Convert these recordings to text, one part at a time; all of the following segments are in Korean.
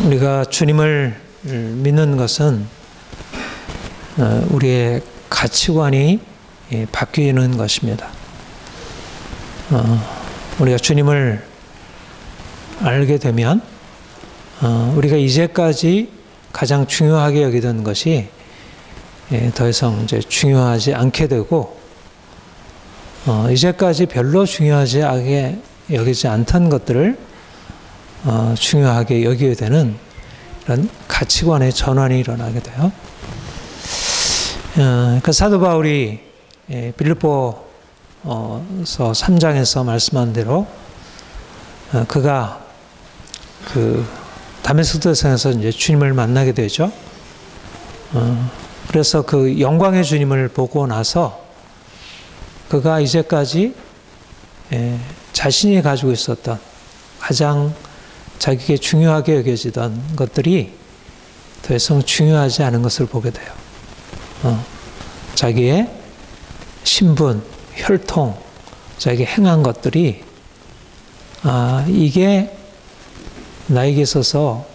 우리가 주님을 믿는 것은 우리의 가치관이 바뀌는 것입니다. 우리가 주님을 알게 되면 우리가 이제까지 가장 중요하게 여기던 것이 더 이상 이제 중요하지 않게 되고, 이제까지 별로 중요하지 않게 여기지 않던 것들을 중요하게 여기게 되는 이런 가치관의 전환이 일어나게 돼요. 그 사도 바울이 빌립보서 3장에서 말씀한 대로 그가 그 다메섹 도상에서 이제 주님을 만나게 되죠. 그래서 그 영광의 주님을 보고 나서 그가 이제까지 자신이 가지고 있었던 가장 자기에게 중요하게 여겨지던 것들이 더 이상 중요하지 않은 것을 보게 돼요. 자기의 신분, 혈통, 자기 행한 것들이 이게 나에게 있어서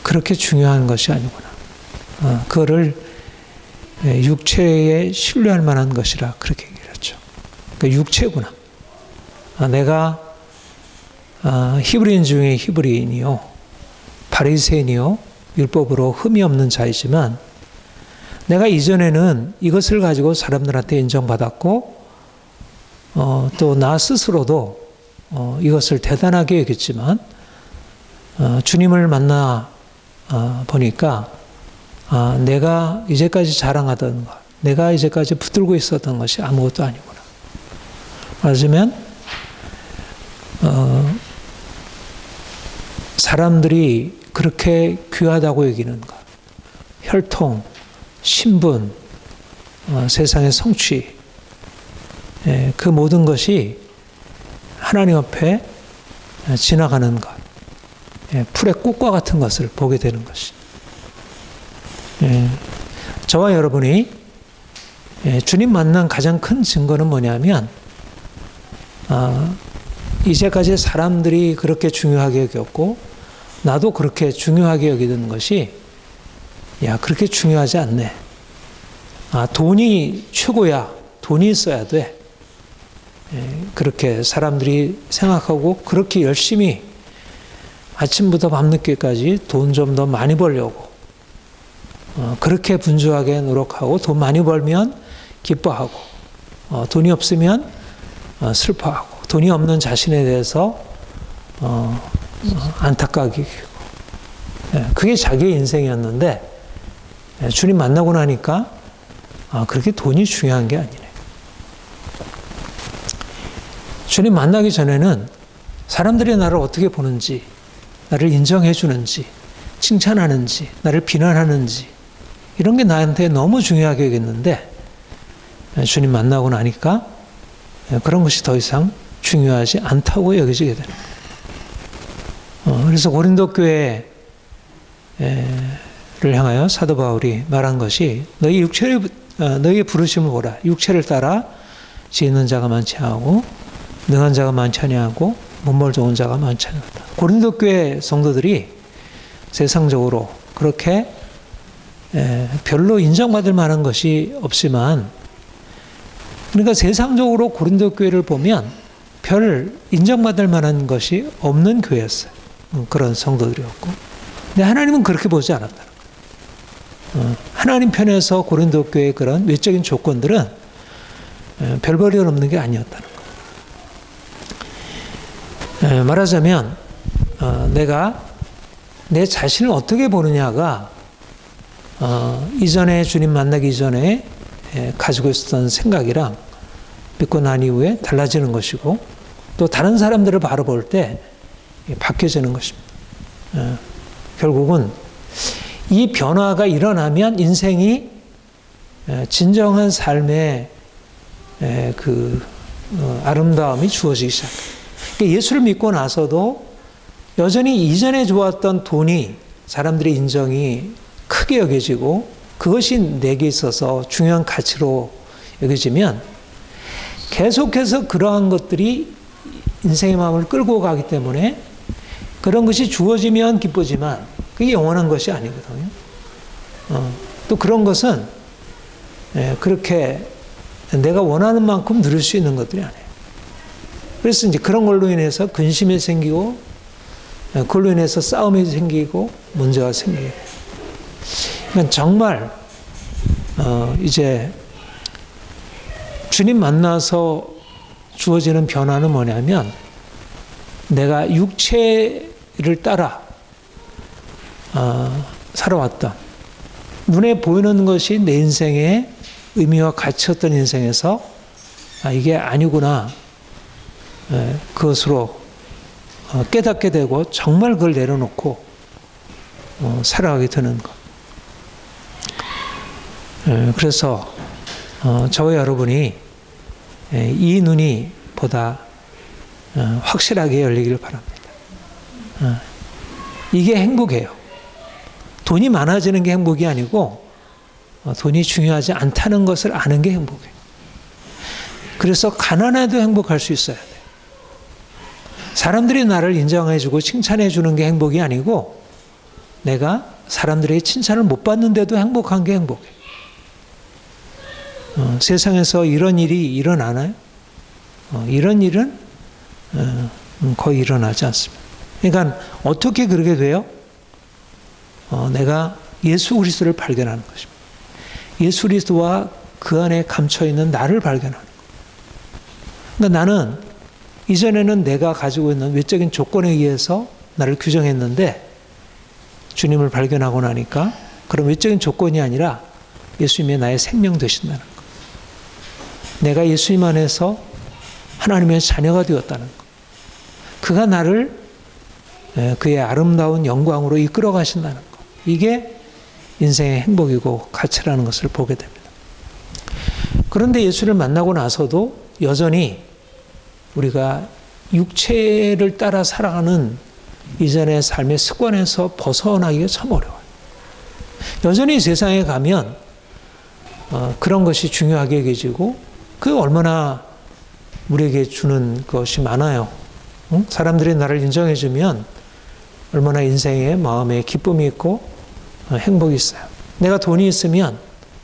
그렇게 중요한 것이 아니구나. 그거를 육체에 신뢰할 만한 것이라 그렇게 얘기했죠. 그러니까 육체구나. 내가 히브리인 중에 히브리인이요, 바리새인이요, 율법으로 흠이 없는 자이지만 내가 이전에는 이것을 가지고 사람들한테 인정받았고 또 나 스스로도 이것을 대단하게 여겼지만 주님을 만나 보니까 내가 이제까지 자랑하던 것, 내가 이제까지 붙들고 있었던 것이 아무것도 아니구나. 말하자면 사람들이 그렇게 귀하다고 여기는 것, 혈통, 신분, 세상의 성취, 그 모든 것이 하나님 앞에 지나가는 것, 풀의 꽃과 같은 것을 보게 되는 것이. 저와 여러분이 주님 만난 가장 큰 증거는 뭐냐면 이제까지 사람들이 그렇게 중요하게 여겼고 나도 그렇게 중요하게 여기던 것이 그렇게 중요하지 않네. 돈이 최고야. 돈이 있어야 돼. 그렇게 사람들이 생각하고 그렇게 열심히 아침부터 밤늦게까지 돈 좀 더 많이 벌려고 그렇게 분주하게 노력하고 돈 많이 벌면 기뻐하고 돈이 없으면 슬퍼하고 돈이 없는 자신에 대해서 안타깝게 여기고 그게 자기의 인생이었는데 주님 만나고 나니까 그렇게 돈이 중요한 게 아니네. 주님 만나기 전에는 사람들이 나를 어떻게 보는지, 나를 인정해 주는지, 칭찬하는지, 나를 비난하는지 이런 게 나한테 너무 중요하게 여겼는데 주님 만나고 나니까 그런 것이 더 이상 중요하지 않다고 여겨지게 되는 거예요. 그래서 고린도 교회를 향하여 사도 바울이 말한 것이 너희의 부르심을 보라. 육체를 따라 지혜있는 자가 많지 않고 능한 자가 많지 아니하고 문벌 좋은 자가 많지 않다. 고린도 교회 성도들이 세상적으로 그렇게 별로 인정받을 만한 것이 없지만, 그러니까 세상적으로 고린도 교회를 보면 별 인정받을 만한 것이 없는 교회였어요. 그런 성도들이었고, 근데 하나님은 그렇게 보지 않았다는 거예요. 하나님 편에서 고린도 교회의 그런 외적인 조건들은 별 볼일 없는 게 아니었다는 거예요. 말하자면 내가 내 자신을 어떻게 보느냐가 이전에 주님 만나기 전에 가지고 있었던 생각이랑 믿고 난 이후에 달라지는 것이고, 또 다른 사람들을 바라볼 때 바뀌어지는 것입니다. 결국은 이 변화가 일어나면 인생이 진정한 삶의 그 아름다움이 주어지기 시작해요. 그러니까 예수를 믿고 나서도 여전히 이전에 좋았던 돈이 사람들의 인정이 크게 여겨지고 그것이 내게 있어서 중요한 가치로 여겨지면 계속해서 그러한 것들이 인생의 마음을 끌고 가기 때문에 그런 것이 주어지면 기쁘지만 그게 영원한 것이 아니거든요. 또 그런 것은 그렇게 내가 원하는 만큼 누릴 수 있는 것들이 아니에요. 그래서 이제 그런 걸로 인해서 근심이 생기고, 그걸로 인해서 싸움이 생기고, 문제가 생기고. 그러니까 정말, 이제 주님 만나서 주어지는 변화는 뭐냐면, 내가 육체를 따라 살아왔던, 눈에 보이는 것이 내 인생의 의미와 가치였던 인생에서 이게 아니구나, 그것으로 깨닫게 되고 정말 그걸 내려놓고 살아가게 되는 것. 그래서 저와 여러분이 이 눈이 보다 확실하게 열리길 바랍니다. 이게 행복이에요. 돈이 많아지는 게 행복이 아니고 돈이 중요하지 않다는 것을 아는 게 행복이에요. 그래서 가난해도 행복할 수 있어야 돼요. 사람들이 나를 인정해주고 칭찬해주는 게 행복이 아니고 내가 사람들의 칭찬을 못 받는데도 행복한 게 행복이에요. 세상에서 이런 일이 일어나나요? 이런 일은 거의 일어나지 않습니다. 그러니까 어떻게 그러게 돼요? 내가 예수 그리스도를 발견하는 것입니다. 예수 그리스도와 그 안에 감춰있는 나를 발견하는 거예요. 그러니까 나는 이전에는 내가 가지고 있는 외적인 조건에 의해서 나를 규정했는데 주님을 발견하고 나니까 그런 외적인 조건이 아니라 예수님이 나의 생명 되신다는 것. 내가 예수님 안에서 하나님의 자녀가 되었다는 것. 그가 나를 그의 아름다운 영광으로 이끌어 가신다는 것. 이게 인생의 행복이고 가치라는 것을 보게 됩니다. 그런데 예수를 만나고 나서도 여전히 우리가 육체를 따라 살아가는 이전의 삶의 습관에서 벗어나기가 참 어려워요. 여전히 세상에 가면 그런 것이 중요하게 여겨지고 그 얼마나 우리에게 주는 것이 많아요. 사람들이 나를 인정해주면 얼마나 인생에 마음에 기쁨이 있고 행복이 있어요. 내가 돈이 있으면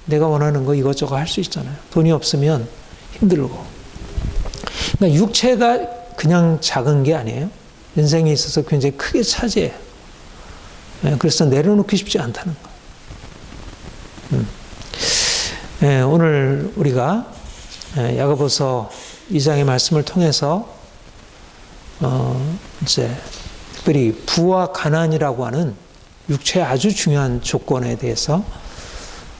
내가 원하는 거 이것저것 할 수 있잖아요. 돈이 없으면 힘들고. 그러니까 육체가 그냥 작은 게 아니에요. 인생에 있어서 굉장히 크게 차지해요. 그래서 내려놓기 쉽지 않다는 거. 오늘 우리가 야고보서 2장의 말씀을 통해서 이제 특별히 부와 가난이라고 하는 육체의 아주 중요한 조건에 대해서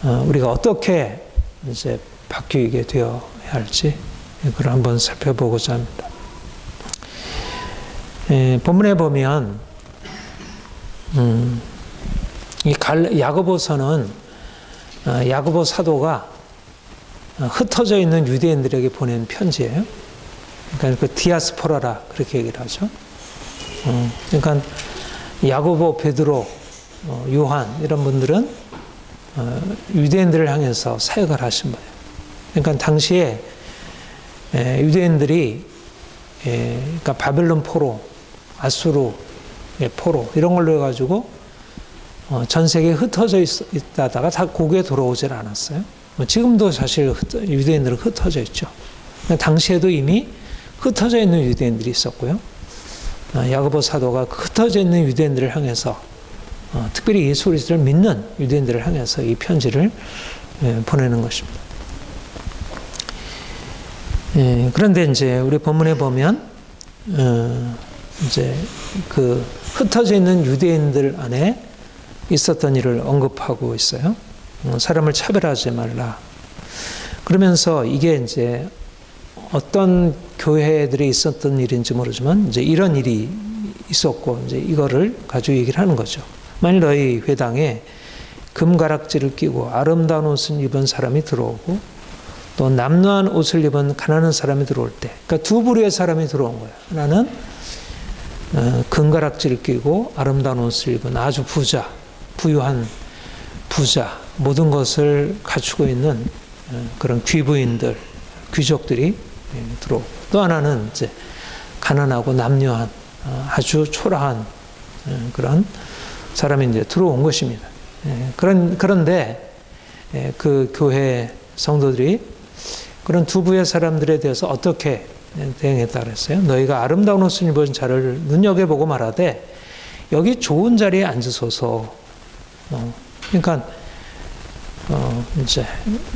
우리가 어떻게 이제 바뀌게 되어야 할지 그걸 한번 살펴보고자 합니다. 본문에 보면 이 야고보서는 야고보 사도가 흩어져 있는 유대인들에게 보낸 편지예요. 그러니까 그 디아스포라라 그렇게 얘기를 하죠. 그러니까 야고보, 베드로, 요한 이런 분들은 유대인들을 향해서 사역을 하신 거예요. 그러니까 당시에 유대인들이 그러니까 바벨론 포로, 아수르 포로 이런 걸로 해가지고 전 세계에 흩어져 있다가 다 고국에 돌아오질 않았어요. 지금도 사실 유대인들은 흩어져 있죠. 당시에도 이미 흩어져 있는 유대인들이 있었고요. 야고보 사도가 흩어져 있는 유대인들을 향해서 특별히 예수 그리스도를 믿는 유대인들을 향해서 이 편지를 보내는 것입니다. 그런데 이제 우리 본문에 보면 이제 그 흩어져 있는 유대인들 안에 있었던 일을 언급하고 있어요. 사람을 차별하지 말라. 그러면서 이게 이제 어떤 교회들이 있었던 일인지 모르지만 이제 이런 일이 있었고 이제 이거를 가지고 얘기를 하는 거죠. 만일 너희 회당에 금가락지를 끼고 아름다운 옷을 입은 사람이 들어오고 또 남루한 옷을 입은 가난한 사람이 들어올 때, 그러니까 두 부류의 사람이 들어온 거예요. 하나는 금가락지를 끼고 아름다운 옷을 입은 아주 부유한 부자, 모든 것을 갖추고 있는 그런 귀부인들, 귀족들이 들어오고 또 하나는 이제 가난하고 남루한 아주 초라한 그런 사람이 이제 들어온 것입니다. 그런데 그 교회 성도들이 그런 두 부의 사람들에 대해서 어떻게 대응했다 그랬어요? 너희가 아름다운 옷을 입은 자를 눈여겨보고 말하되 여기 좋은 자리에 앉으소서. 그러니까 이제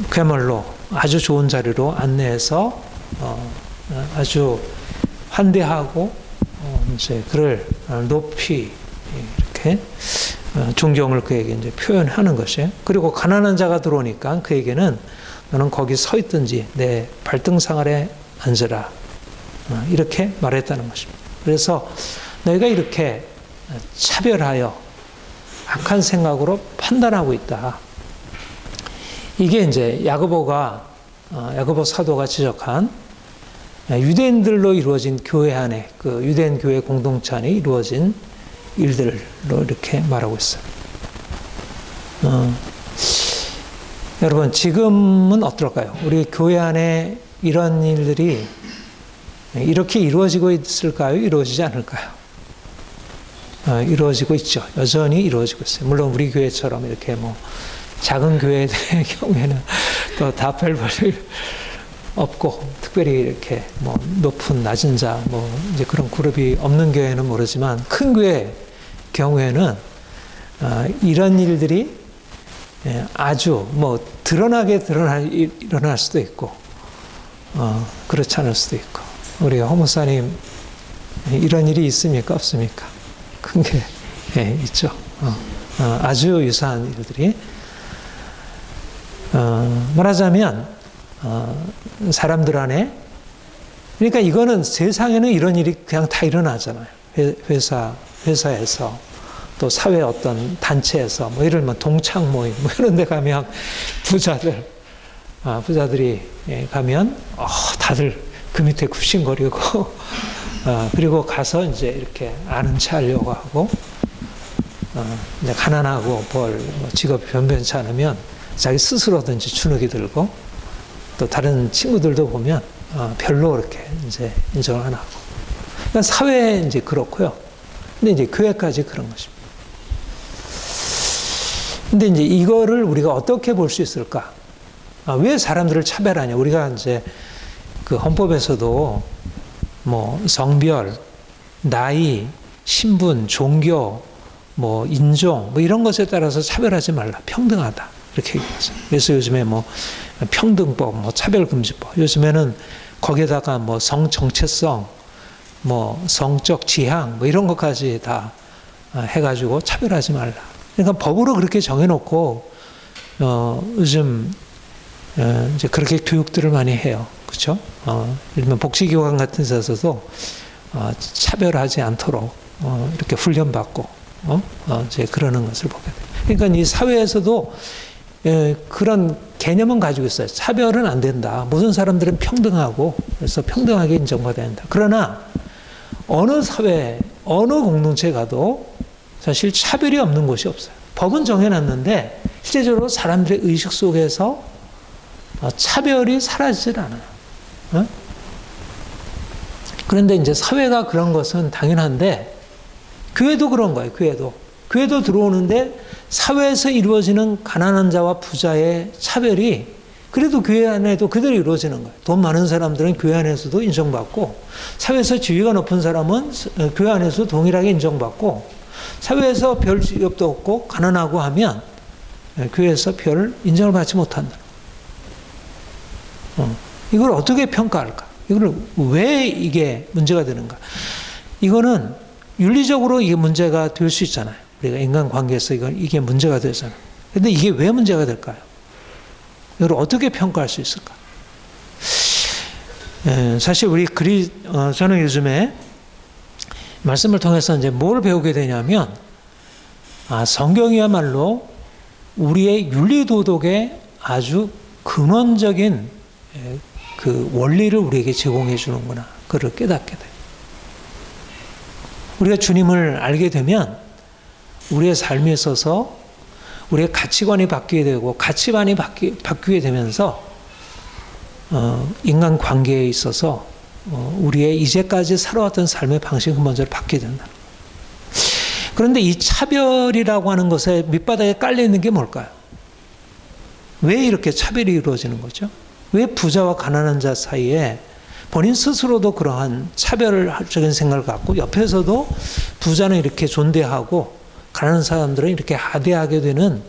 그야말로 아주 좋은 자리로 안내해서 아주 환대하고 이제 그를 높이 이렇게 존경을 그에게 이제 표현하는 것이에요. 그리고 가난한 자가 들어오니까 그에게는 너는 거기 서 있든지 내 발등상 아래 앉으라. 이렇게 말했다는 것입니다. 그래서 너희가 이렇게 차별하여 악한 생각으로 판단하고 있다. 이게 이제 야고보 사도가 지적한 유대인들로 이루어진 교회 안에 그 유대인 교회 공동체 안에 이루어진 일들로 이렇게 말하고 있어요. 여러분 지금은 어떨까요? 우리 교회 안에 이런 일들이 이렇게 이루어지고 있을까요? 이루어지지 않을까요? 이루어지고 있죠. 여전히 이루어지고 있어요. 물론 우리 교회처럼 이렇게 뭐 작은 교회들의 경우에는 또 답할 볼 없고 특별히 이렇게 뭐 높은 낮은 자 뭐 이제 그런 그룹이 없는 교회는 모르지만 큰 교회 경우에는 이런 일들이 아주 뭐 드러나게 일어날 수도 있고 그렇지 않을 수도 있고 우리 허 목사님 이런 일이 있습니까? 없습니까? 큰 게 있죠. 아주 유사한 일들이 말하자면 사람들 안에 그러니까 이거는 세상에는 이런 일이 그냥 다 일어나잖아요. 회사에서 또 사회 어떤 단체에서 뭐 예를 들면 동창 모임 뭐 이런 데 가면 부자들이 가면 다들 그 밑에 굽신거리고 그리고 가서 이제 이렇게 아는 체 하려고 하고 이제 가난하고 뭐 직업이 변변치 않으면 자기 스스로든지 주눅이 들고 또 다른 친구들도 보면 별로 그렇게 이제 인정을 안 하고 그러니까 사회 이제 그렇고요. 근데 이제 교회까지 그런 것입니다. 근데 이제 이거를 우리가 어떻게 볼 수 있을까? 왜 사람들을 차별하냐? 우리가 이제 그 헌법에서도 뭐 성별, 나이, 신분, 종교, 뭐 인종, 뭐 이런 것에 따라서 차별하지 말라. 평등하다. 이렇게 얘기했어요. 그래서 요즘에 뭐 평등법, 뭐 차별금지법, 요즘에는 거기에다가 뭐 성 정체성, 뭐 성적 지향, 뭐 이런 것까지 다 해가지고 차별하지 말라. 그러니까 법으로 그렇게 정해놓고 요즘 이제 그렇게 교육들을 많이 해요. 그렇죠? 예를 들면 복지기관 같은 데서도 차별하지 않도록 이렇게 훈련받고 이제 그러는 것을 보게 돼요. 그러니까 이 사회에서도 그런 개념은 가지고 있어요. 차별은 안 된다. 모든 사람들은 평등하고 그래서 평등하게 인정받아야 한다. 그러나 어느 사회, 어느 공동체 가도 사실 차별이 없는 곳이 없어요. 법은 정해놨는데 실제적으로 사람들의 의식 속에서 차별이 사라지질 않아요. 그런데 이제 사회가 그런 것은 당연한데 교회도 그런 거예요. 교회도 들어오는데 사회에서 이루어지는 가난한 자와 부자의 차별이 그래도 교회 안에도 그대로 이루어지는 거예요. 돈 많은 사람들은 교회 안에서도 인정받고 사회에서 지위가 높은 사람은 교회 안에서도 동일하게 인정받고 사회에서 별 직업도 없고 가난하고 하면 교회에서 별 인정을 받지 못한다. 이걸 어떻게 평가할까? 이걸 왜 이게 문제가 되는가? 이거는 윤리적으로 이게 문제가 될 수 있잖아요. 우리가 인간관계에서 이게 문제가 되잖아요. 그런데 이게 왜 문제가 될까요? 이걸 어떻게 평가할 수 있을까? 사실 저는 요즘에 말씀을 통해서 이제 뭘 배우게 되냐면, 성경이야말로 우리의 윤리도덕의 아주 근원적인 그 원리를 우리에게 제공해 주는구나. 그걸 깨닫게 돼요. 우리가 주님을 알게 되면 우리의 삶에 있어서 우리의 가치관이 바뀌게 되고 가치관이 바뀌게 되면서 인간관계에 있어서 우리의 이제까지 살아왔던 삶의 방식이 먼저 바뀌게 된다. 그런데 이 차별이라고 하는 것에 밑바닥에 깔려 있는 게 뭘까요? 왜 이렇게 차별이 이루어지는 거죠? 왜 부자와 가난한 자 사이에 본인 스스로도 그러한 차별적인 생각을 갖고 옆에서도 부자는 이렇게 존대하고 가난한 사람들은 이렇게 하대하게 되는,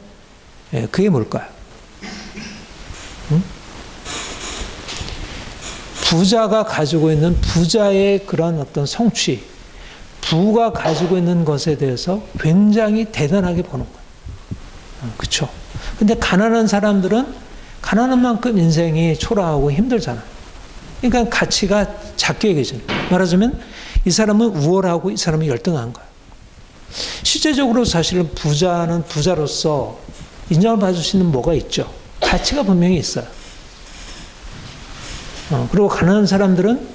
그게 뭘까요? 부자가 가지고 있는 부자의 그런 어떤 성취, 부가 가지고 있는 것에 대해서 굉장히 대단하게 보는 거예요. 그렇죠? 근데 가난한 사람들은 가난한 만큼 인생이 초라하고 힘들잖아요. 그러니까 가치가 작게 여겨지는 거예요. 말하자면 이 사람은 우월하고 이 사람은 열등한 거예요. 실제적으로 사실은 부자는 부자로서 인정을 받을 수 있는 뭐가 있죠? 가치가 분명히 있어요. 그리고 가난한 사람들은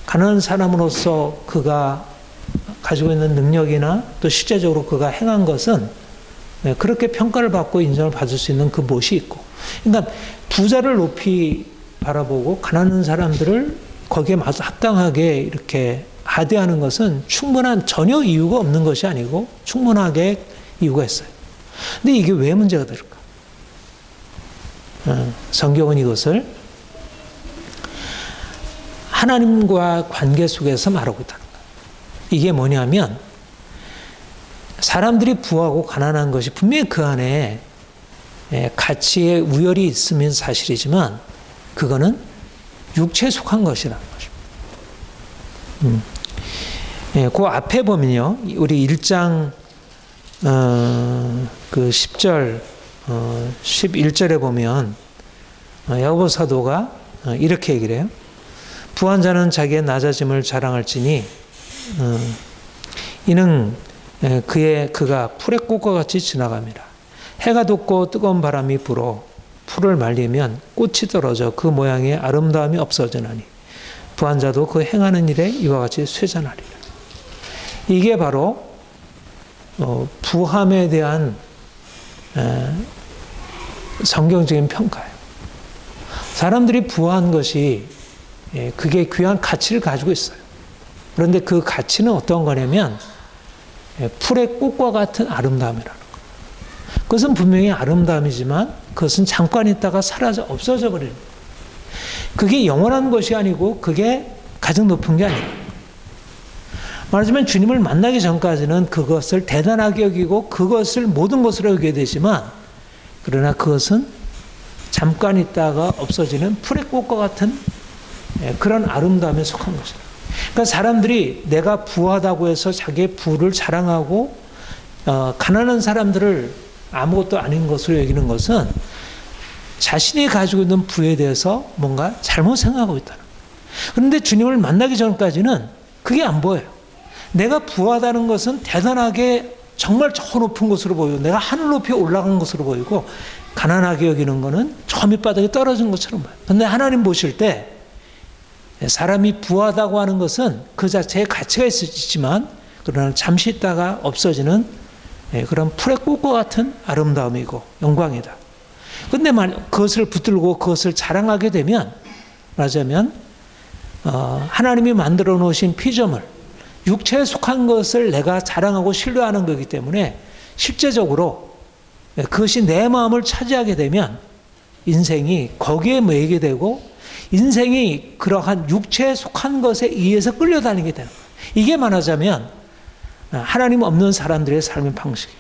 가난한 사람으로서 그가 가지고 있는 능력이나 또 실제적으로 그가 행한 것은 그렇게 평가를 받고 인정을 받을 수 있는 그 못이 있고, 그러니까 부자를 높이 바라보고 가난한 사람들을 거기에 합당하게 이렇게 하대하는 것은 충분한, 전혀 이유가 없는 것이 아니고 충분하게 이유가 있어요. 근데 이게 왜 문제가 될까? 성경은 이것을 하나님과 관계 속에서 말하고 있다는 거예요. 이게 뭐냐면 사람들이 부하고 가난한 것이 분명히 그 안에 가치의 우열이 있으면 사실이지만 그거는 육체에 속한 것이라는 것입니다. 그 앞에 보면요, 우리 1장 그 10절, 11절에 보면 야고보 사도가 이렇게 얘기를 해요. 부한 자는 자기의 낮아짐을 자랑할지니 이는 그가 풀의 꽃과 같이 지나갑니다. 해가 돋고 뜨거운 바람이 불어 풀을 말리면 꽃이 떨어져 그 모양의 아름다움이 없어지나니 부한 자도 그 행하는 일에 이와 같이 쇠잔하리라. 이게 바로 부함에 대한 성경적인 평가예요. 사람들이 부한 것이 그게 귀한 가치를 가지고 있어요. 그런데 그 가치는 어떤 거냐면 풀의 꽃과 같은 아름다움이라는 거예요. 그것은 분명히 아름다움이지만 그것은 잠깐 있다가 사라져 없어져 버리는 거예요. 그게 영원한 것이 아니고 그게 가장 높은 게 아니에요. 말하자면 주님을 만나기 전까지는 그것을 대단하게 여기고 그것을 모든 것으로 여기게 되지만, 그러나 그것은 잠깐 있다가 없어지는 풀의 꽃과 같은 그런 아름다움에 속한 것이다. 그러니까 사람들이 내가 부하다고 해서 자기의 부를 자랑하고 가난한 사람들을 아무것도 아닌 것으로 여기는 것은 자신이 가지고 있는 부에 대해서 뭔가 잘못 생각하고 있다는 거예요. 그런데 주님을 만나기 전까지는 그게 안 보여요. 내가 부하다는 것은 대단하게 정말 저 높은 곳으로 보이고 내가 하늘 높이 올라간 것으로 보이고, 가난하게 여기는 것은 저 밑바닥에 떨어진 것처럼 보여요. 그런데 하나님 보실 때 사람이 부하다고 하는 것은 그 자체에 가치가 있지만 그러나 잠시 있다가 없어지는 그런 풀의 꽃과 같은 아름다움이고 영광이다. 그런데 그것을 붙들고 그것을 자랑하게 되면, 말하자면 하나님이 만들어 놓으신 피조물, 육체에 속한 것을 내가 자랑하고 신뢰하는 거기 때문에 실제적으로 그것이 내 마음을 차지하게 되면 인생이 거기에 매이게 되고 인생이 그러한 육체에 속한 것에 의해서 끌려다니게 되는 거예요. 이게 말하자면 하나님 없는 사람들의 삶의 방식이에요.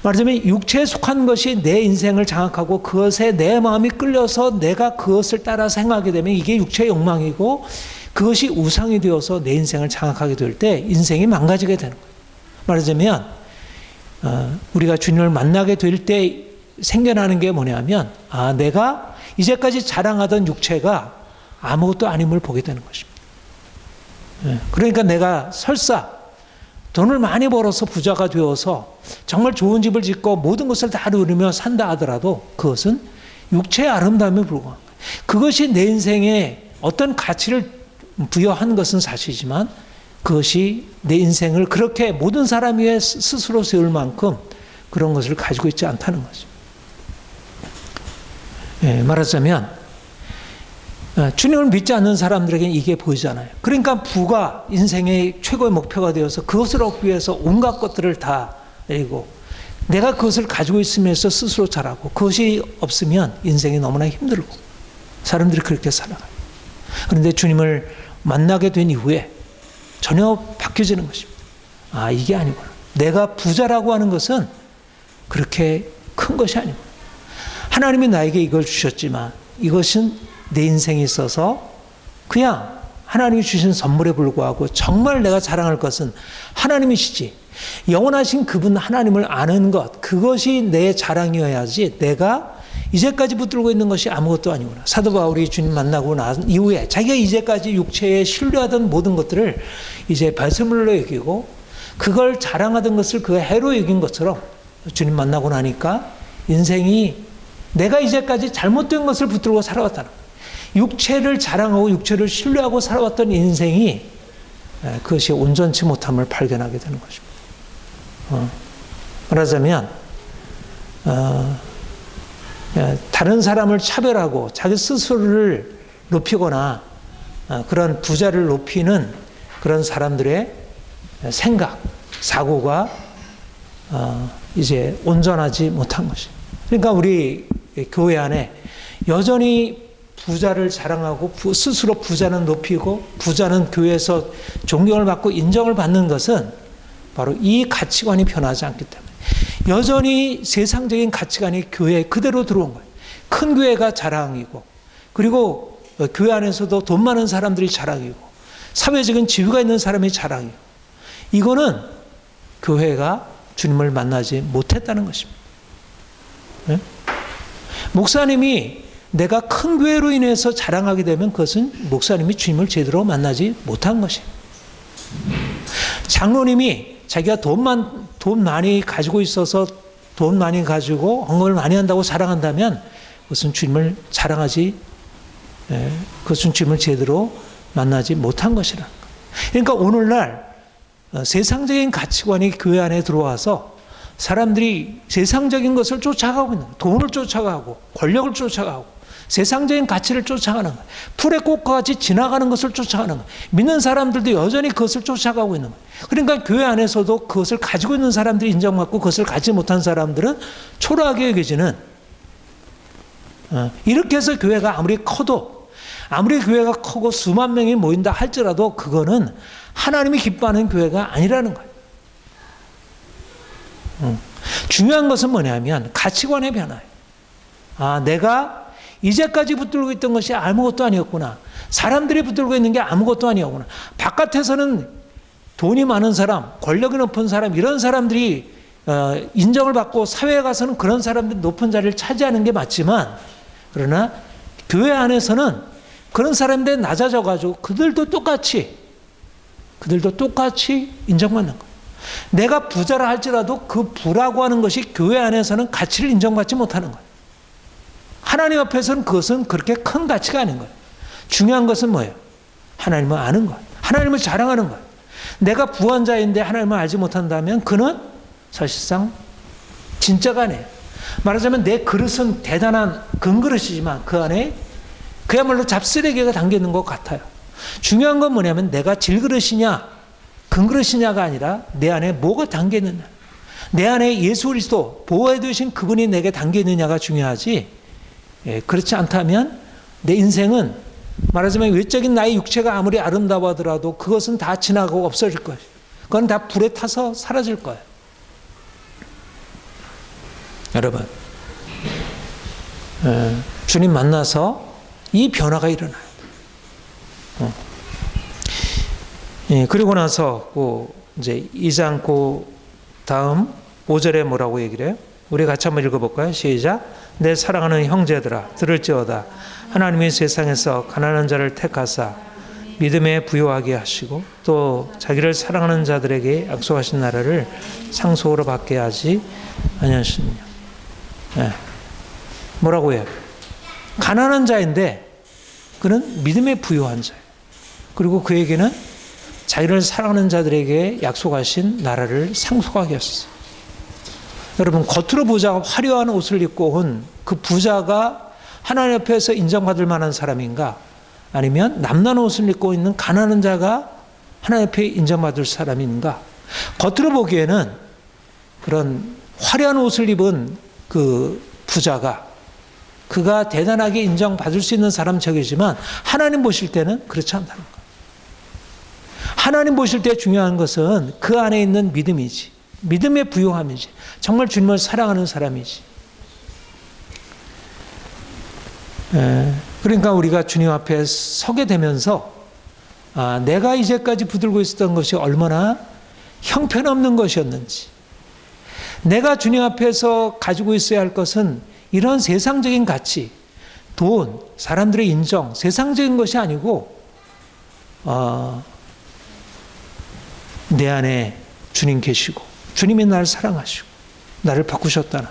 말하자면 육체에 속한 것이 내 인생을 장악하고 그것에 내 마음이 끌려서 내가 그것을 따라서 행하게 되면 이게 육체의 욕망이고, 그것이 우상이 되어서 내 인생을 장악하게 될 때 인생이 망가지게 되는 거예요. 말하자면 우리가 주님을 만나게 될 때 생겨나는 게 뭐냐면, 내가 이제까지 자랑하던 육체가 아무것도 아님을 보게 되는 것입니다. 그러니까 내가 설사 돈을 많이 벌어서 부자가 되어서 정말 좋은 집을 짓고 모든 것을 다 누리며 산다 하더라도 그것은 육체의 아름다움에 불과한 거예요. 그것이 내 인생에 어떤 가치를 부여한 것은 사실이지만 그것이 내 인생을 그렇게 모든 사람 위에 스스로 세울 만큼 그런 것을 가지고 있지 않다는 거죠. 말하자면 주님을 믿지 않는 사람들에게는 이게 보이잖아요. 그러니까 부가 인생의 최고의 목표가 되어서 그것을 얻기 위해서 온갖 것들을 다 내리고 내가 그것을 가지고 있으면서 스스로 자라고 그것이 없으면 인생이 너무나 힘들고 사람들이 그렇게 살아가요. 그런데 주님을 만나게 된 이후에 전혀 바뀌어지는 것입니다. 아, 이게 아니구나. 내가 부자라고 하는 것은 그렇게 큰 것이 아니구나. 하나님이 나에게 이걸 주셨지만 이것은 내 인생에 있어서 그냥 하나님이 주신 선물에 불과하고 정말 내가 자랑할 것은 하나님이시지. 영원하신 그분 하나님을 아는 것, 그것이 내 자랑이어야지 내가 이제까지 붙들고 있는 것이 아무것도 아니구나. 사도 바울이 주님 만나고 난 이후에 자기가 이제까지 육체에 신뢰하던 모든 것들을 이제 발설물로 여기고 그걸 자랑하던 것을 그 해로 여긴 것처럼 주님 만나고 나니까 인생이 내가 이제까지 잘못된 것을 붙들고 살아왔다는 거예요. 육체를 자랑하고 육체를 신뢰하고 살아왔던 인생이 그것이 온전치 못함을 발견하게 되는 것입니다. 말하자면 다른 사람을 차별하고 자기 스스로를 높이거나 그런 부자를 높이는 그런 사람들의 생각, 사고가 이제 온전하지 못한 것입니다. 그러니까 우리 교회 안에 여전히 부자를 자랑하고 스스로 부자는 높이고 부자는 교회에서 존경을 받고 인정을 받는 것은 바로 이 가치관이 변하지 않기 때문에 여전히 세상적인 가치관이 교회에 그대로 들어온 거예요. 큰 교회가 자랑이고 그리고 교회 안에서도 돈 많은 사람들이 자랑이고 사회적인 지위가 있는 사람이 자랑이고 이거는 교회가 주님을 만나지 못했다는 것입니다. 네? 목사님이 내가 큰 교회로 인해서 자랑하게 되면 그것은 목사님이 주님을 제대로 만나지 못한 것이에요. 장로님이 자기가 돈 많이 가지고 있어서 돈 많이 가지고 헌금을 많이 한다고 자랑한다면 그것은 주님을 자랑하지, 그것은 주님을 제대로 만나지 못한 것이라. 그러니까 오늘날 세상적인 가치관이 교회 안에 들어와서 사람들이 세상적인 것을 쫓아가고 있는 거예요. 돈을 쫓아가고 권력을 쫓아가고 세상적인 가치를 쫓아가는 거예요. 풀의 꽃과 같이 지나가는 것을 쫓아가는 거예요. 믿는 사람들도 여전히 그것을 쫓아가고 있는 거예요. 그러니까 교회 안에서도 그것을 가지고 있는 사람들이 인정받고 그것을 가지 못한 사람들은 초라하게 여겨지는, 이렇게 해서 교회가 아무리 교회가 크고 수만 명이 모인다 할지라도 그거는 하나님이 기뻐하는 교회가 아니라는 거예요. 중요한 것은 뭐냐면 가치관의 변화예요. 아, 내가 이제까지 붙들고 있던 것이 아무것도 아니었구나. 사람들이 붙들고 있는 게 아무것도 아니었구나. 바깥에서는 돈이 많은 사람, 권력이 높은 사람, 이런 사람들이 인정을 받고 사회에 가서는 그런 사람들이 높은 자리를 차지하는 게 맞지만, 그러나 교회 안에서는 그런 사람들이 낮아져가지고 그들도 똑같이 인정받는 거예요. 내가 부자라 할지라도 그 부라고 하는 것이 교회 안에서는 가치를 인정받지 못하는 거예요. 하나님 앞에서는 그것은 그렇게 큰 가치가 아닌 거예요. 중요한 것은 뭐예요? 하나님을 아는 거예요. 하나님을 자랑하는 거예요. 내가 부한 자인데 하나님을 알지 못한다면 그는 사실상 진짜가 아니에요. 말하자면 내 그릇은 대단한 금그릇이지만 그 안에 그야말로 잡쓰레기가 담겨있는 것 같아요. 중요한 건 뭐냐면 내가 질그릇이냐 금그릇이냐가 아니라 내 안에 뭐가 담겨있느냐, 내 안에 예수 그리스도 보호해 두신 그분이 내게 담겨있느냐가 중요하지, 그렇지 않다면 내 인생은 말하자면 외적인 나의 육체가 아무리 아름다워하더라도 그것은 다 지나가고 없어질 거예요. 그건 다 불에 타서 사라질 거예요. 여러분, 주님 만나서 이 변화가 일어나요. 그리고 나서 이제 2장 다음 5절에 뭐라고 얘기를 해요? 우리 같이 한번 읽어볼까요? 시작. 내 사랑하는 형제들아 들을지어다. 하나님이 세상에서 가난한 자를 택하사 믿음에 부요하게 하시고 또 자기를 사랑하는 자들에게 약속하신 나라를 상속으로 받게 하지 아니하시느냐. 뭐라고 해요? 가난한 자인데 그는 믿음에 부요한 자예요. 그리고 그에게는 자기를 사랑하는 자들에게 약속하신 나라를 상속하게 하셨어요. 여러분, 겉으로 보자가 화려한 옷을 입고 온 그 부자가 하나님 앞에서 인정받을 만한 사람인가? 아니면 남난 옷을 입고 있는 가난한 자가 하나님 앞에 인정받을 사람인가? 겉으로 보기에는 그런 화려한 옷을 입은 그 부자가 그가 대단하게 인정받을 수 있는 사람 적이지만 하나님 보실 때는 그렇지 않다는 거예요. 하나님 보실 때 중요한 것은 그 안에 있는 믿음이지. 믿음의 부요함이지. 정말 주님을 사랑하는 사람이지. 그러니까 우리가 주님 앞에 서게 되면서 내가 이제까지 붙들고 있었던 것이 얼마나 형편없는 것이었는지, 내가 주님 앞에서 가지고 있어야 할 것은 이런 세상적인 가치, 돈, 사람들의 인정, 세상적인 것이 아니고 내 안에 주님 계시고 주님이 나를 사랑하시고 나를 바꾸셨다는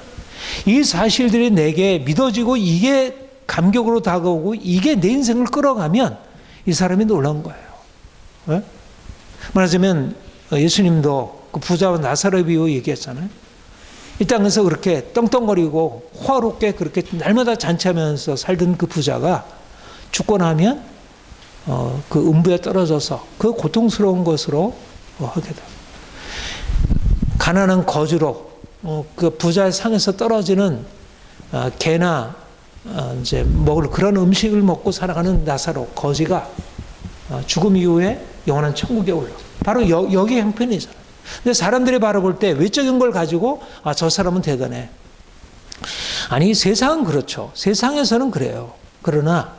이 사실들이 내게 믿어지고 이게 감격으로 다가오고 이게 내 인생을 끌어가면 이 사람이 놀라운 거예요. 네? 말하자면 예수님도 그 부자와 나사로의 비유 얘기했잖아요. 이 땅에서 그렇게 떵떵거리고 호화롭게 그렇게 날마다 잔치하면서 살던 그 부자가 죽고 나면 그 음부에 떨어져서 그 고통스러운 것으로 하게 됩니다. 가난한 거지로 그 부자의 상에서 떨어지는 개나 이제 먹을 그런 음식을 먹고 살아가는 나사로 거지가 죽음 이후에 영원한 천국에 올라. 바로 여기 형편이잖아요. 근데 사람들이 바라볼 때 외적인 걸 가지고 저 사람은 대단해. 아니 세상은 그렇죠. 세상에서는 그래요. 그러나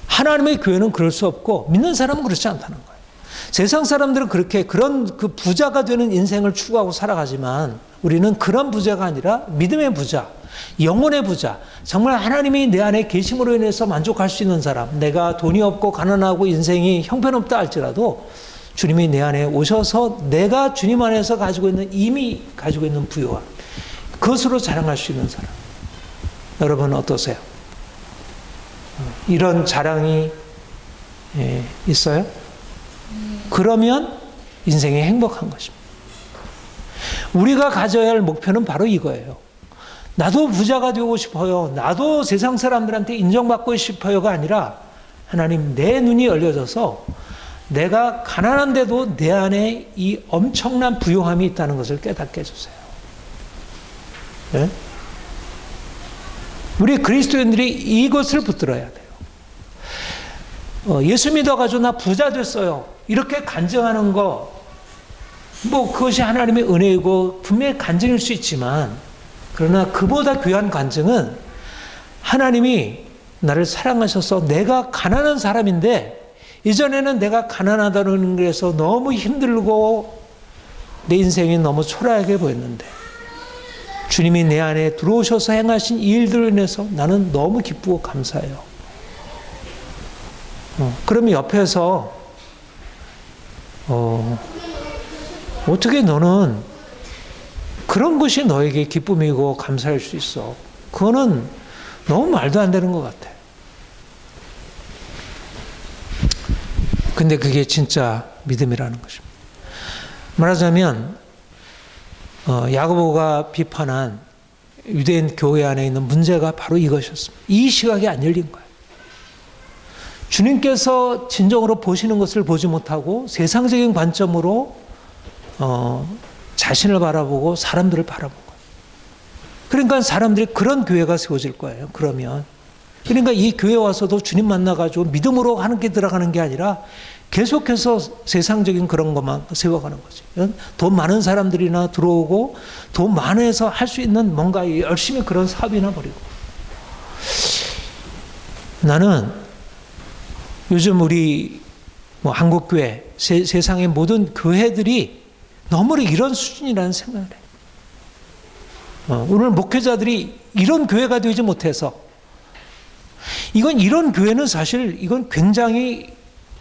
하나님의 교회는 그럴 수 없고 믿는 사람은 그렇지 않다는 거예요. 세상 사람들은 그렇게 그런 그 부자가 되는 인생을 추구하고 살아가지만 우리는 그런 부자가 아니라 믿음의 부자, 영혼의 부자, 정말 하나님이 내 안에 계심으로 인해서 만족할 수 있는 사람, 내가 돈이 없고 가난하고 인생이 형편없다 할지라도 주님이 내 안에 오셔서 내가 주님 안에서 가지고 있는 이미 가지고 있는 부요함, 그것으로 자랑할 수 있는 사람. 여러분 어떠세요? 이런 자랑이 있어요? 그러면 인생이 행복한 것입니다. 우리가 가져야 할 목표는 바로 이거예요. 나도 부자가 되고 싶어요. 나도 세상 사람들한테 인정받고 싶어요가 아니라 하나님 내 눈이 열려져서 내가 가난한데도 내 안에 이 엄청난 부요함이 있다는 것을 깨닫게 해주세요. 네? 우리 그리스도인들이 이것을 붙들어야 돼요. 예수 믿어가지고 나 부자 됐어요. 이렇게 간증하는 거, 그것이 하나님의 은혜이고 분명히 간증일 수 있지만, 그러나 그보다 귀한 간증은 하나님이 나를 사랑하셔서 내가 가난한 사람인데, 이전에는 내가 가난하다는 것에서 너무 힘들고 내 인생이 너무 초라하게 보였는데 주님이 내 안에 들어오셔서 행하신 이 일들로 인해서 나는 너무 기쁘고 감사해요. 그러면 옆에서 어떻게 너는 그런 것이 너에게 기쁨이고 감사할 수 있어? 그거는 너무 말도 안 되는 것 같아. 근데 그게 진짜 믿음이라는 것입니다. 말하자면 야고보가 비판한 유대인 교회 안에 있는 문제가 바로 이것이었습니다. 이 시각이 안 열린 거예요. 주님께서 진정으로 보시는 것을 보지 못하고 세상적인 관점으로 자신을 바라보고 사람들을 바라본 거예요. 그러니까 사람들이 그런 교회가 세워질 거예요. 그러니까 이 교회 와서도 주님 만나가지고 믿음으로 하는 게 들어가는 게 아니라 계속해서 세상적인 그런 것만 세워가는 거죠. 돈 많은 사람들이나 들어오고 돈 많아서 할 수 있는 뭔가 열심히 그런 사업이나 버리고. 나는 요즘 우리 한국교회, 세상의 모든 교회들이 너무 이런 수준이라는 생각을 해요. 오늘 목회자들이 이런 교회가 되지 못해서 이런 교회는 사실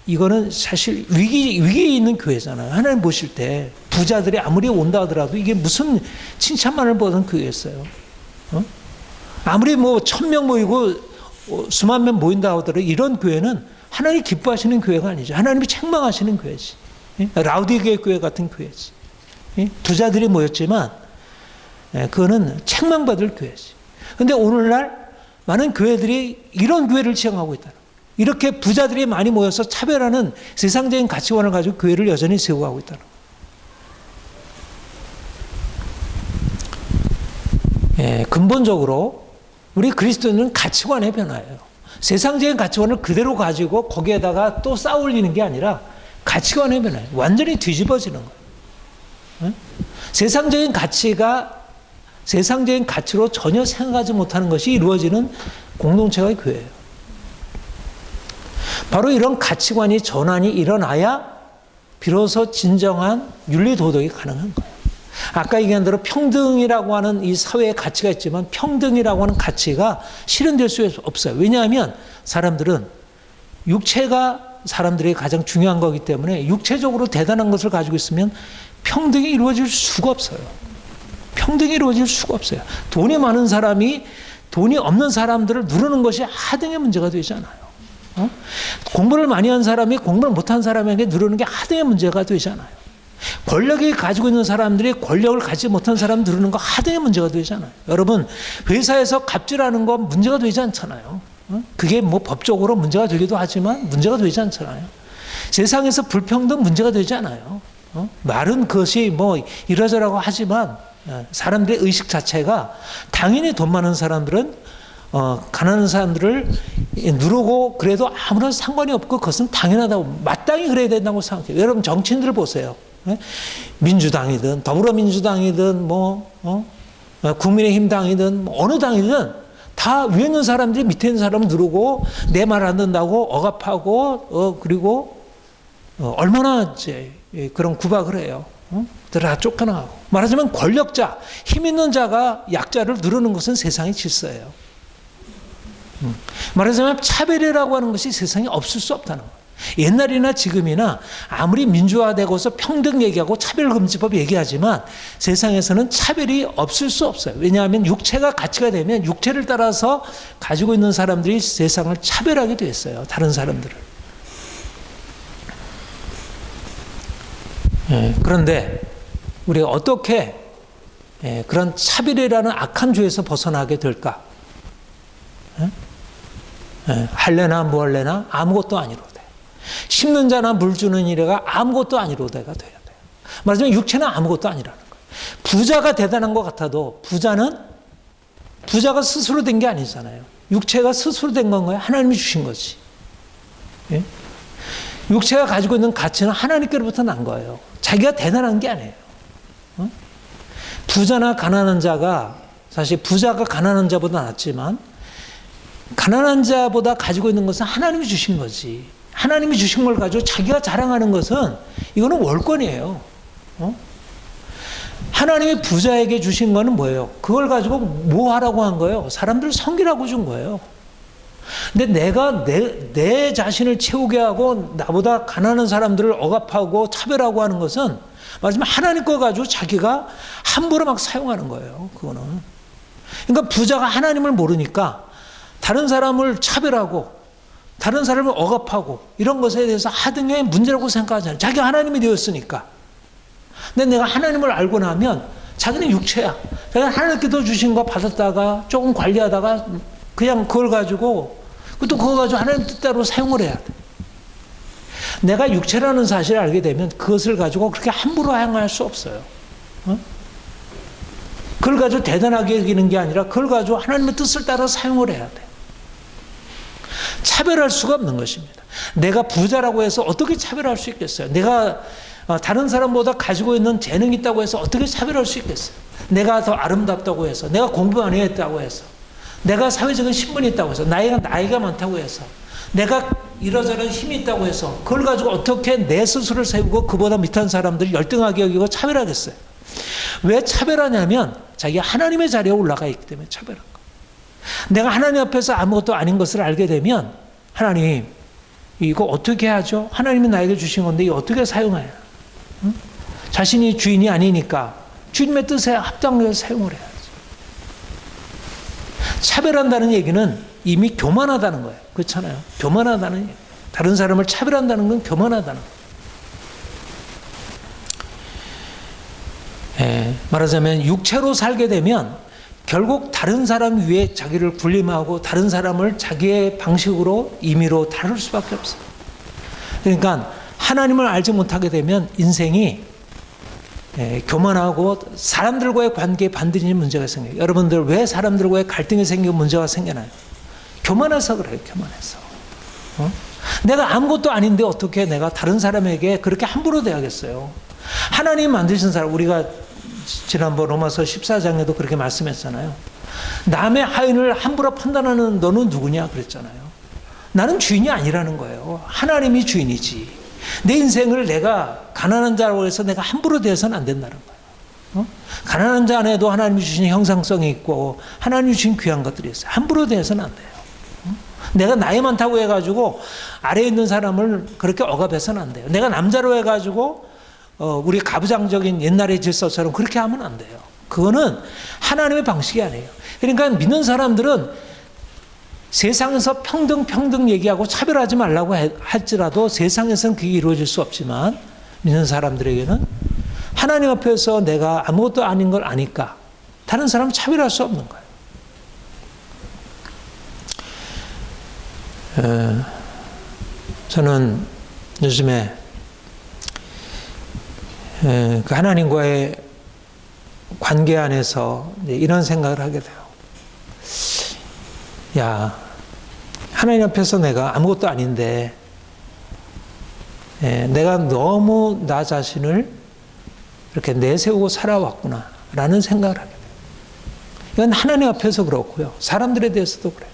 이거는 사실 위기에 있는 교회잖아요. 하나님 보실 때 부자들이 아무리 온다 하더라도 이게 무슨 칭찬만을 받은 교회였어요. 아무리 1000명 모이고 수만 명 모인다 하더라도 이런 교회는 하나님이 기뻐하시는 교회가 아니죠. 하나님이 책망하시는 교회지. 라우디게 교회 같은 교회지. 부자들이 모였지만 그거는 책망받을 교회지. 그런데 오늘날 많은 교회들이 이런 교회를 지향하고 있다. 이렇게 부자들이 많이 모여서 차별하는 세상적인 가치관을 가지고 교회를 여전히 세워가고 있다는 거예요. 예, 근본적으로 우리 그리스도인은 가치관의 변화예요. 세상적인 가치관을 그대로 가지고 거기에다가 또 쌓아올리는 게 아니라 가치관의 변화예요. 완전히 뒤집어지는 거예요. 예? 세상적인 가치로 전혀 생각하지 못하는 것이 이루어지는 공동체가 교회예요. 바로 이런 가치관이 전환이 일어나야 비로소 진정한 윤리 도덕이 가능한 거예요. 아까 얘기한 대로 평등이라고 하는 이 사회의 가치가 있지만 평등이라고 하는 가치가 실현될 수 없어요. 왜냐하면 사람들은 육체가 사람들에게 가장 중요한 거기 때문에 육체적으로 대단한 것을 가지고 있으면 평등이 이루어질 수가 없어요. 평등이 이루어질 수가 없어요. 돈이 많은 사람이 돈이 없는 사람들을 누르는 것이 하등의 문제가 되잖아요. 공부를 많이 한 사람이 공부를 못한 사람에게 누르는 게 하등의 문제가 되잖아요. 권력이 가지고 있는 사람들이 권력을 가지지 못한 사람 누르는 거 하등의 문제가 되잖아요. 여러분, 회사에서 갑질하는 건 문제가 되지 않잖아요. 그게 뭐 법적으로 문제가 되기도 하지만 문제가 되지 않잖아요. 세상에서 불평등 문제가 되지 않아요. 말은 그것이 뭐 이러저러고 하지만 사람들의 의식 자체가 당연히 돈 많은 사람들은 가난한 사람들을 누르고 그래도 아무런 상관이 없고 그것은 당연하다고 마땅히 그래야 된다고 생각해요. 여러분 정치인들 보세요. 민주당이든 더불어민주당이든 국민의힘 당이든 어느 당이든 다 위에 있는 사람들이 밑에 있는 사람을 누르고 내 말 안 듣는다고 억압하고 그리고 얼마나 이제 그런 구박을 해요. 다 쫓겨나고. 말하자면 권력자, 힘 있는 자가 약자를 누르는 것은 세상의 질서예요. 말하자면 차별이라고 하는 것이 세상에 없을 수 없다는 거예요. 옛날이나 지금이나 아무리 민주화되고서 평등 얘기하고 차별금지법 얘기하지만 세상에서는 차별이 없을 수 없어요. 왜냐하면 육체가 가치가 되면 육체를 따라서 가지고 있는 사람들이 세상을 차별하게 돼 있어요. 다른 사람들을. 그런데 우리가 어떻게 그런 차별이라는 악한 죄에서 벗어나게 될까? 할래나 뭐 할래나 아무것도 아니로되 심는 자나 물 주는 이래가 아무것도 아니로되가 돼야 돼요. 말하자면 육체는 아무것도 아니라는 거예요. 부자가 대단한 것 같아도 부자가 스스로 된 게 아니잖아요. 육체가 스스로 된 건가요? 하나님이 주신 거지. 예? 육체가 가지고 있는 가치는 하나님께로부터 난 거예요. 자기가 대단한 게 아니에요. 부자나 가난한 자가 사실 부자가 가난한 자보다 낫지만 가난한 자보다 가지고 있는 것은 하나님이 주신 거지. 하나님이 주신 걸 가지고 자기가 자랑하는 것은 이거는 월권이에요. 하나님이 부자에게 주신 거는 뭐예요? 그걸 가지고 뭐 하라고 한 거예요? 사람들 섬기라고 준 거예요. 근데 내가 내 자신을 채우게 하고 나보다 가난한 사람들을 억압하고 차별하고 하는 것은 말하자면 하나님 거 가지고 자기가 함부로 막 사용하는 거예요. 그거는. 그러니까 부자가 하나님을 모르니까 다른 사람을 차별하고 다른 사람을 억압하고 이런 것에 대해서 하등의 문제라고 생각하잖아요. 자기가 하나님이 되었으니까. 근데 내가 하나님을 알고 나면 자기는 육체야. 자기가 하나님께서 주신 거 받았다가 조금 관리하다가 그냥 그걸 가지고 또 그거 가지고 하나님 뜻대로 사용을 해야 돼. 내가 육체라는 사실을 알게 되면 그것을 가지고 그렇게 함부로 행할 수 없어요. 그걸 가지고 대단하게 여기는 게 아니라 그걸 가지고 하나님의 뜻을 따라 사용을 해야 돼. 차별할 수가 없는 것입니다. 내가 부자라고 해서 어떻게 차별할 수 있겠어요? 내가 다른 사람보다 가지고 있는 재능이 있다고 해서 어떻게 차별할 수 있겠어요? 내가 더 아름답다고 해서, 내가 공부 많이 했다고 해서, 내가 사회적인 신분이 있다고 해서, 나이가 많다고 해서, 내가 이러저런 힘이 있다고 해서 그걸 가지고 어떻게 내 스스로를 세우고 그보다 밑한 사람들을 열등하게 여기고 차별하겠어요? 왜 차별하냐면 자기가 하나님의 자리에 올라가 있기 때문에 차별한 거예요. 내가 하나님 앞에서 아무것도 아닌 것을 알게 되면 하나님 이거 어떻게 하죠? 하나님이 나에게 주신 건데 이거 어떻게 사용해야? 응? 자신이 주인이 아니니까 주님의 뜻에 합당해서 사용을 해야지. 차별한다는 얘기는 이미 교만하다는 거예요. 그렇잖아요. 교만하다는 얘기. 다른 사람을 차별한다는 건 교만하다는 거예요. 말하자면 육체로 살게 되면 결국 다른 사람 위에 자기를 군림하고 다른 사람을 자기의 방식으로 임의로 다룰 수밖에 없어요. 그러니까 하나님을 알지 못하게 되면 인생이 교만하고 사람들과의 관계에 반드시 문제가 생겨요. 여러분들 왜 사람들과의 갈등이 생기고 문제가 생겨나요? 교만해서 그래요. 교만해서. 내가 아무것도 아닌데 어떻게 내가 다른 사람에게 그렇게 함부로 대하겠어요? 하나님 만드신 사람, 우리가 지난번 로마서 14장에도 그렇게 말씀했잖아요. 남의 하인을 함부로 판단하는 너는 누구냐 그랬잖아요. 나는 주인이 아니라는 거예요. 하나님이 주인이지. 내 인생을 내가 가난한 자라고 해서 내가 함부로 대해서는 안 된다는 거예요. 가난한 자 안에도 하나님이 주신 형상성이 있고 하나님이 주신 귀한 것들이 있어요. 함부로 대해서는 안 돼요. 내가 나이 많다고 해가지고 아래에 있는 사람을 그렇게 억압해서는 안 돼요. 내가 남자로 해가지고 우리 가부장적인 옛날의 질서처럼 그렇게 하면 안 돼요. 그거는 하나님의 방식이 아니에요. 그러니까 믿는 사람들은 세상에서 평등 얘기하고 차별하지 말라고 할지라도 세상에서는 그게 이루어질 수 없지만 믿는 사람들에게는 하나님 앞에서 내가 아무것도 아닌 걸 아니까 다른 사람 차별할 수 없는 거예요. 저는 요즘에 그 하나님과의 관계 안에서 이런 생각을 하게 돼요. 야, 하나님 앞에서 내가 아무것도 아닌데 내가 너무 나 자신을 이렇게 내세우고 살아왔구나 라는 생각을 하게 돼요. 이건 하나님 앞에서 그렇고요. 사람들에 대해서도 그래요.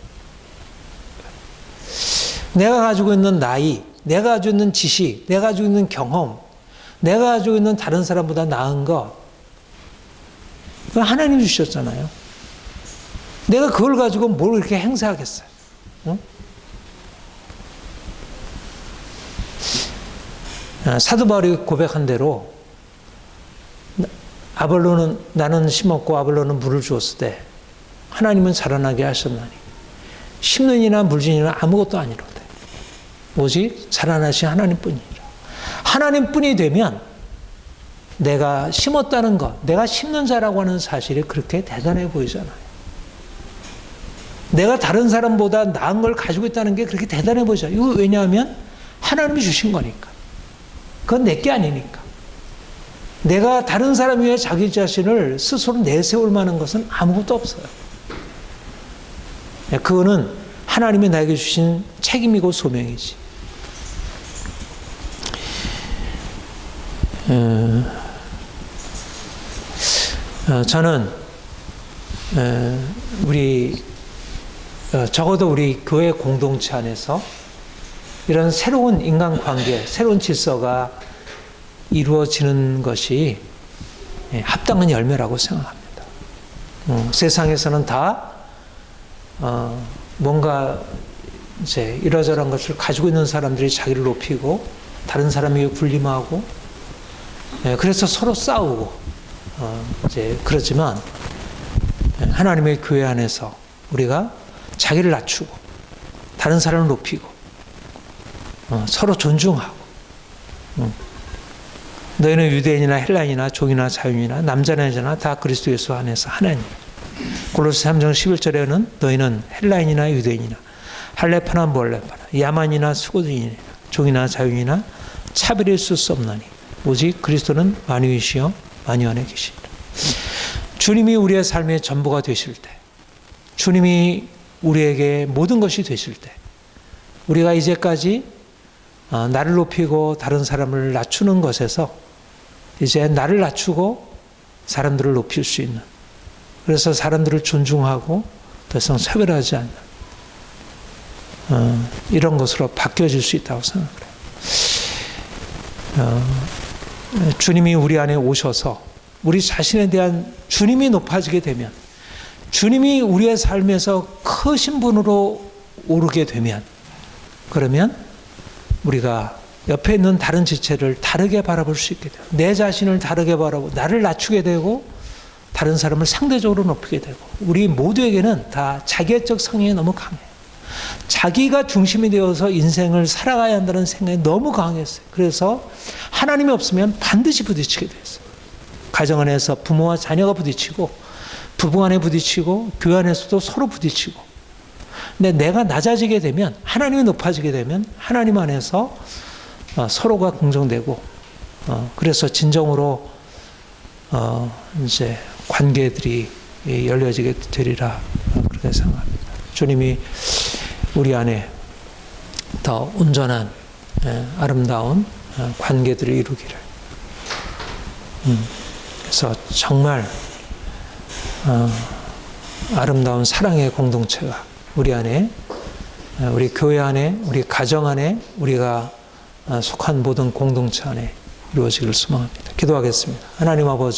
내가 가지고 있는 나이, 내가 가지고 있는 지식, 내가 가지고 있는 경험, 내가 가지고 있는 다른 사람보다 나은 거, 그건 하나님이 주셨잖아요. 내가 그걸 가지고 뭘 이렇게 행사하겠어요? 응? 사도 바울이 고백한 대로 아볼로는 나는 심었고 아볼로는 물을 주었을 때 하나님은 자라나게 하셨나니 심는 이나 물진이나 아무것도 아니로되 오직 자라나신 하나님뿐이니라. 하나님뿐이 되면 내가 심었다는 것, 내가 심는 자라고 하는 사실이 그렇게 대단해 보이잖아요. 내가 다른 사람보다 나은 걸 가지고 있다는 게 그렇게 대단해 보이죠. 이거 왜냐하면 하나님이 주신 거니까. 그건 내 게 아니니까. 내가 다른 사람 위에 자기 자신을 스스로 내세울 만한 것은 아무것도 없어요. 그거는 하나님이 나에게 주신 책임이고 소명이지. 저는 적어도 우리 교회 공동체 안에서 이런 새로운 인간관계, 새로운 질서가 이루어지는 것이 합당한 열매라고 생각합니다. 세상에서는 다 뭔가 이제 이러저러한 것을 가지고 있는 사람들이 자기를 높이고 다른 사람 위에 군림하고 그래서 서로 싸우고 이제 그렇지만 하나님의 교회 안에서 우리가 자기를 낮추고 다른 사람을 높이고 서로 존중하고 너희는 유대인이나 헬라인이나 종이나 자유인이나 남자나 여자나 다 그리스도 예수 안에서 하나님. 골로새 3장 11절에는 너희는 헬라인이나 유대인이나 할레파나 몰레파나 야만이나 수고인이나 종이나 자유인이나 차별이 있을 수 없나니 오직 그리스도는 만유이시여 만유 안에 계시리라. 주님이 우리의 삶의 전부가 되실 때, 주님이 우리에게 모든 것이 되실 때, 우리가 이제까지 나를 높이고 다른 사람을 낮추는 것에서 이제 나를 낮추고 사람들을 높일 수 있는, 그래서 사람들을 존중하고 더 이상 차별하지 않는 이런 것으로 바뀌어질 수 있다고 생각해요. 주님이 우리 안에 오셔서 우리 자신에 대한 주님이 높아지게 되면, 주님이 우리의 삶에서 크신 분으로 오르게 되면, 그러면 우리가 옆에 있는 다른 지체를 다르게 바라볼 수 있게 돼요. 내 자신을 다르게 바라보고 나를 낮추게 되고 다른 사람을 상대적으로 높이게 되고, 우리 모두에게는 다 자기애적 성향이 너무 강해요. 자기가 중심이 되어서 인생을 살아가야 한다는 생각이 너무 강했어요. 그래서 하나님이 없으면 반드시 부딪히게 됐어요. 가정 안에서 부모와 자녀가 부딪히고, 부부간에 부딪히고 교회 안에서도 서로 부딪히고. 근데 내가 낮아지게 되면, 하나님이 높아지게 되면 하나님 안에서 서로가 긍정되고, 그래서 진정으로 이제 관계들이 열려지게 되리라, 그렇게 생각합니다. 주님이 우리 안에 더 온전한 아름다운 관계들을 이루기를. 그래서 정말 아름다운 사랑의 공동체가 우리 안에, 우리 교회 안에, 우리 가정 안에, 우리가 속한 모든 공동체 안에 이루어지기를 소망합니다. 기도하겠습니다. 하나님 아버지,